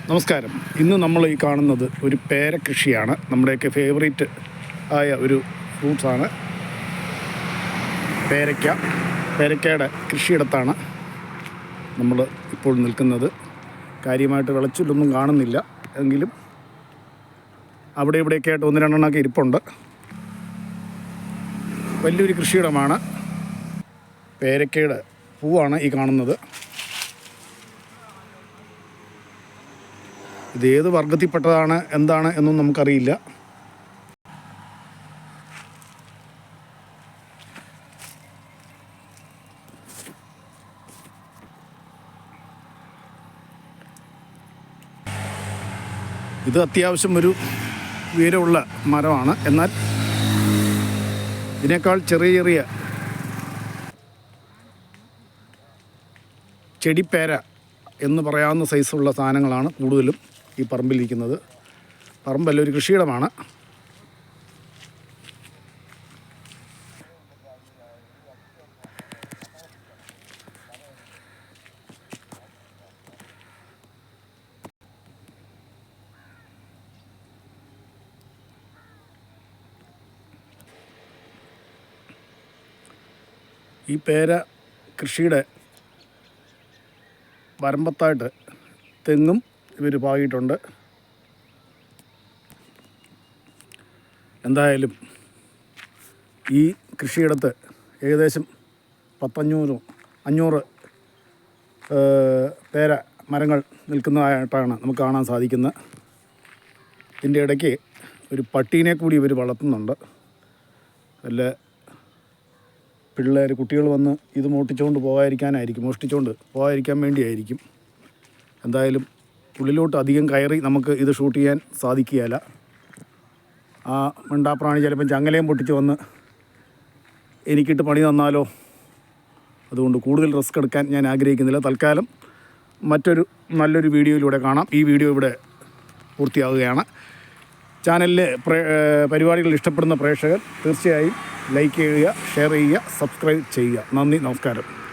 നമസ്കാരം. ഇന്ന് നമ്മൾ ഈ കാണുന്നത് ഒരു പേരകൃഷിയാണ്. നമ്മുടെയൊക്കെ ഫേവറേറ്റ് ആയ ഒരു ഫ്രൂട്ട്സാണ് പേരയ്ക്ക. പേരയ്ക്കയുടെ കൃഷിയിടത്താണ് നമ്മൾ ഇപ്പോൾ നിൽക്കുന്നത്. കാര്യമായിട്ട് വിളച്ചിലൊന്നും കാണുന്നില്ല, എങ്കിലും അവിടെ ഇവിടെയൊക്കെ ആയിട്ട് ഒന്ന് രണ്ടെണ്ണമൊക്കെ ഇരിപ്പുണ്ട്. വലിയൊരു കൃഷിയിടമാണ്. പേരയ്ക്കയുടെ പൂവാണ് ഈ കാണുന്നത്. ഇത് ഏത് വർഗത്തിൽപ്പെട്ടതാണ് എന്താണ് എന്നും നമുക്കറിയില്ല. ഇത് അത്യാവശ്യം ഒരു ഉയരമുള്ള മരമാണ്. എന്നാൽ ഇതിനേക്കാൾ ചെറിയ ചെറിയ ചെടിപ്പേര എന്ന് പറയാവുന്ന സൈസുള്ള സാധനങ്ങളാണ് കൂടുതലും ഈ പറമ്പിലിരിക്കുന്നത്. പറമ്പല്ല, ഒരു കൃഷിയിടമാണ്. ഈ പേര കൃഷിയുടെ വരമ്പത്തായിട്ട് തെങ്ങും ഇവർ പാകിയിട്ടുണ്ട്. എന്തായാലും ഈ കൃഷിയിടത്ത് ഏകദേശം 500 പേര മരങ്ങൾ നിൽക്കുന്നതായിട്ടാണ് നമുക്ക് കാണാൻ സാധിക്കുന്നത്. ഇതിൻ്റെ ഇടയ്ക്ക് ഒരു പട്ടീനെ കൂടി ഇവർ വളർത്തുന്നുണ്ട്. വല്ല കുട്ടികൾ വന്ന് ഇത് മോഷ്ടിച്ചുകൊണ്ട് പോകാതിരിക്കാൻ വേണ്ടിയായിരിക്കും. എന്തായാലും ഉള്ളിലോട്ട് അധികം കയറി നമുക്ക് ഇത് ഷൂട്ട് ചെയ്യാൻ സാധിക്കുകയില്ല. ആ മിണ്ടാപ്രാണി ചിലപ്പം ചങ്ങലയും പൊട്ടിച്ച് വന്ന് എനിക്കിട്ട് പണി തന്നാലോ. അതുകൊണ്ട് കൂടുതൽ റിസ്ക് എടുക്കാൻ ഞാൻ ആഗ്രഹിക്കുന്നില്ല. തൽക്കാലം മറ്റൊരു നല്ലൊരു വീഡിയോയിലൂടെ കാണാം. ഈ വീഡിയോ ഇവിടെ പൂർത്തിയാവുകയാണ്. ചാനലിലെ പരിപാടികൾ ഇഷ്ടപ്പെടുന്ന പ്രേക്ഷകർ തീർച്ചയായും ലൈക്ക് ചെയ്യുക, ഷെയർ ചെയ്യുക, സബ്സ്ക്രൈബ് ചെയ്യുക. നന്ദി, നമസ്കാരം.